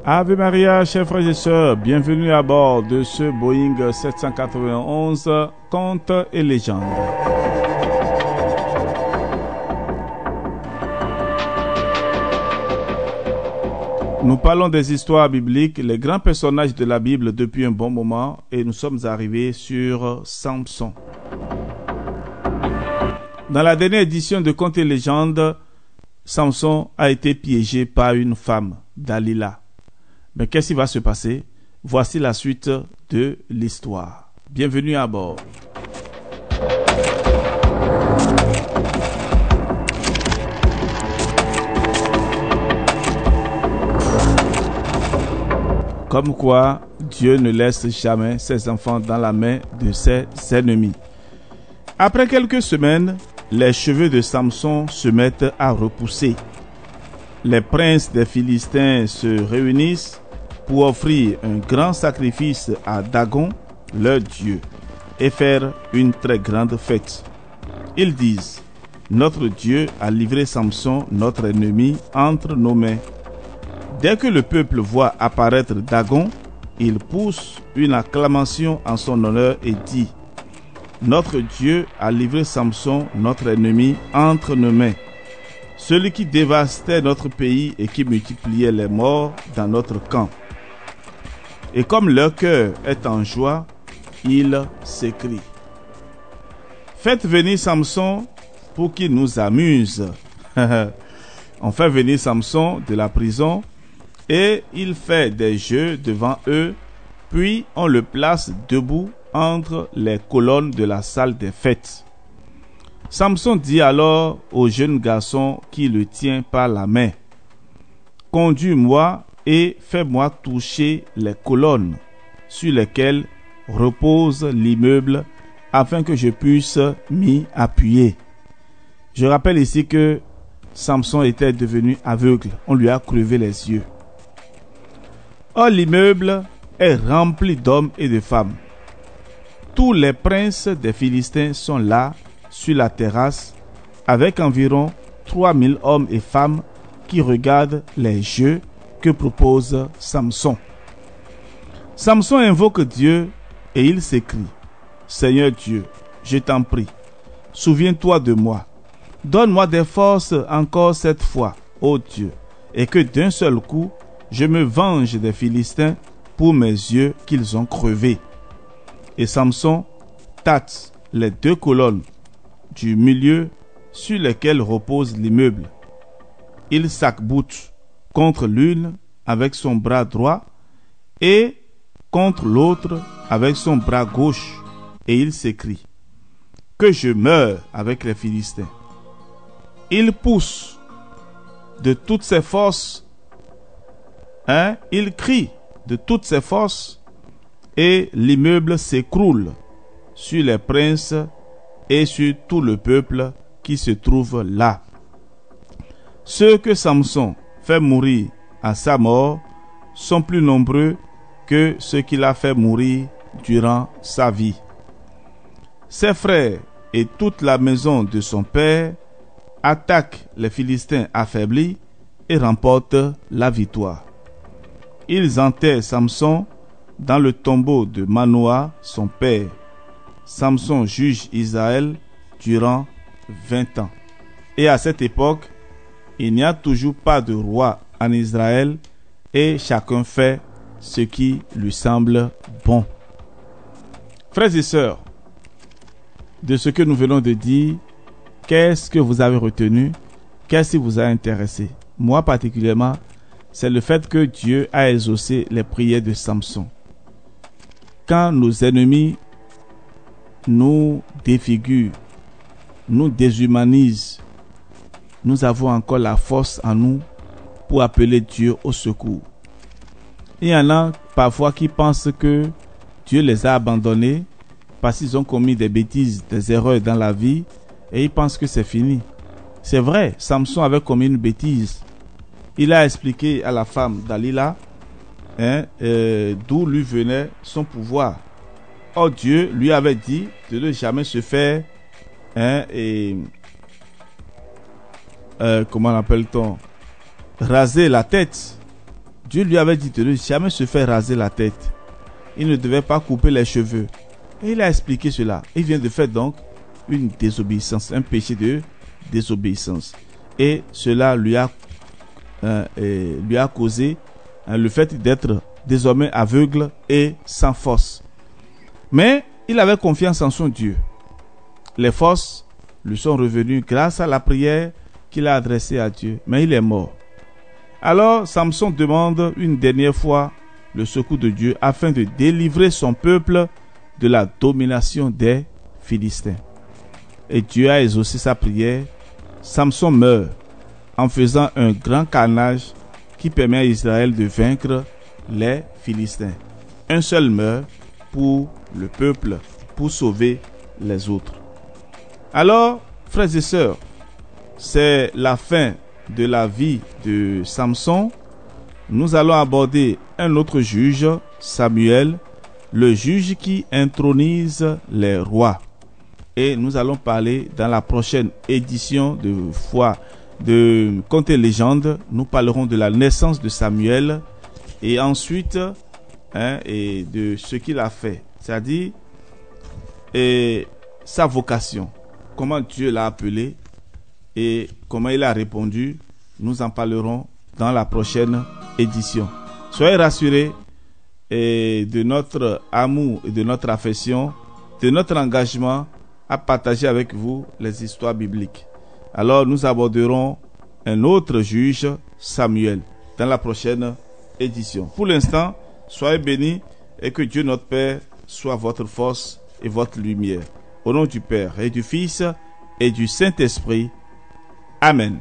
Ave Maria, chers frères et sœurs, bienvenue à bord de ce Boeing 791, Contes et légendes. Nous parlons des histoires bibliques, les grands personnages de la Bible depuis un bon moment, et nous sommes arrivés sur Samson. Dans la dernière édition de Contes et légendes, Samson a été piégé par une femme, Dalila. Mais qu'est-ce qui va se passer? Voici la suite de l'histoire. Bienvenue à bord. Comme quoi, Dieu ne laisse jamais ses enfants dans la main de ses ennemis. Après quelques semaines, les cheveux de Samson se mettent à repousser. Les princes des Philistins se réunissent pour offrir un grand sacrifice à Dagon, leur dieu, et faire une très grande fête. Ils disent: notre Dieu a livré Samson, notre ennemi, entre nos mains. Dès que le peuple voit apparaître Dagon, il pousse une acclamation en son honneur et dit: notre Dieu a livré Samson, notre ennemi, entre nos mains. Celui qui dévastait notre pays et qui multipliait les morts dans notre camp. Et comme leur cœur est en joie, ils s'écrient: faites venir Samson pour qu'il nous amuse. On fait venir Samson de la prison et il fait des jeux devant eux, puis on le place debout entre les colonnes de la salle des fêtes. Samson dit alors au jeune garçon qui le tient par la main: conduis-moi et fais-moi toucher les colonnes sur lesquelles repose l'immeuble afin que je puisse m'y appuyer. Je rappelle ici que Samson était devenu aveugle. On lui a crevé les yeux. Or, l'immeuble est rempli d'hommes et de femmes. Tous les princes des Philistins sont là, sur la terrasse, avec environ 3000 hommes et femmes qui regardent les jeux que propose Samson. Samson invoque Dieu et il s'écrie: Seigneur Dieu, je t'en prie, souviens-toi de moi. Donne-moi des forces encore cette fois, ô Dieu, et que d'un seul coup, je me venge des Philistins pour mes yeux qu'ils ont crevés. Et Samson tâte les deux colonnes du milieu sur lesquelles repose l'immeuble. Il s'arc-boute contre l'une avec son bras droit et contre l'autre avec son bras gauche, et il s'écrie: que je meure avec les Philistins. Il pousse de toutes ses forces, il crie de toutes ses forces, et l'immeuble s'écroule sur les princes et sur tout le peuple qui se trouve là. Ceux que Samson fait mourir à sa mort sont plus nombreux que ceux qu'il a fait mourir durant sa vie. Ses frères et toute la maison de son père attaquent les Philistins affaiblis et remportent la victoire. Ils enterrent Samson dans le tombeau de Manoah, son père. Samson juge Israël durant 20 ans. Et à cette époque, il n'y a toujours pas de roi en Israël et chacun fait ce qui lui semble bon. Frères et sœurs, de ce que nous venons de dire, qu'est-ce que vous avez retenu? Qu'est-ce qui vous a intéressé? Moi particulièrement, c'est le fait que Dieu a exaucé les prières de Samson. Quand nos ennemis nous défigurent, nous déshumanisent, nous avons encore la force en nous pour appeler Dieu au secours. Il y en a parfois qui pensent que Dieu les a abandonnés parce qu'ils ont commis des bêtises, des erreurs dans la vie, et ils pensent que c'est fini. C'est vrai, Samson avait commis une bêtise. Il a expliqué à la femme Dalila d'où lui venait son pouvoir. Or Dieu lui avait dit de ne jamais se faire comment l'appelle-t-on, raser la tête Dieu lui avait dit de ne jamais se faire raser la tête. Il ne devait pas couper les cheveux. Et il a expliqué cela. Il vient de faire donc une désobéissance, un péché de désobéissance. Et cela lui a causé le fait d'être désormais aveugle et sans force. Mais il avait confiance en son Dieu. Les forces lui sont revenues grâce à la prière qu'il a adressée à Dieu. Mais il est mort. Alors Samson demande une dernière fois le secours de Dieu afin de délivrer son peuple de la domination des Philistins. Et Dieu a exaucé sa prière. Samson meurt en faisant un grand carnage qui permet à Israël de vaincre les Philistins. Un seul meurt pour le peuple, pour sauver les autres. Alors, frères et sœurs, c'est la fin de la vie de Samson. Nous allons aborder un autre juge, Samuel, le juge qui intronise les rois. Et nous allons parler dans la prochaine édition de Contes et légendes. Nous parlerons de la naissance de Samuel et ensuite et de ce qu'il a fait, c'est-à-dire sa vocation, comment Dieu l'a appelé et comment il a répondu. Nous en parlerons dans la prochaine édition. Soyez rassurés de notre amour et de notre affection, de notre engagement à partager avec vous les histoires bibliques. Alors nous aborderons un autre juge, Samuel, dans la prochaine édition. Pour l'instant, soyez bénis et que Dieu notre Père soit votre force et votre lumière. Au nom du Père et du Fils et du Saint-Esprit. Amen.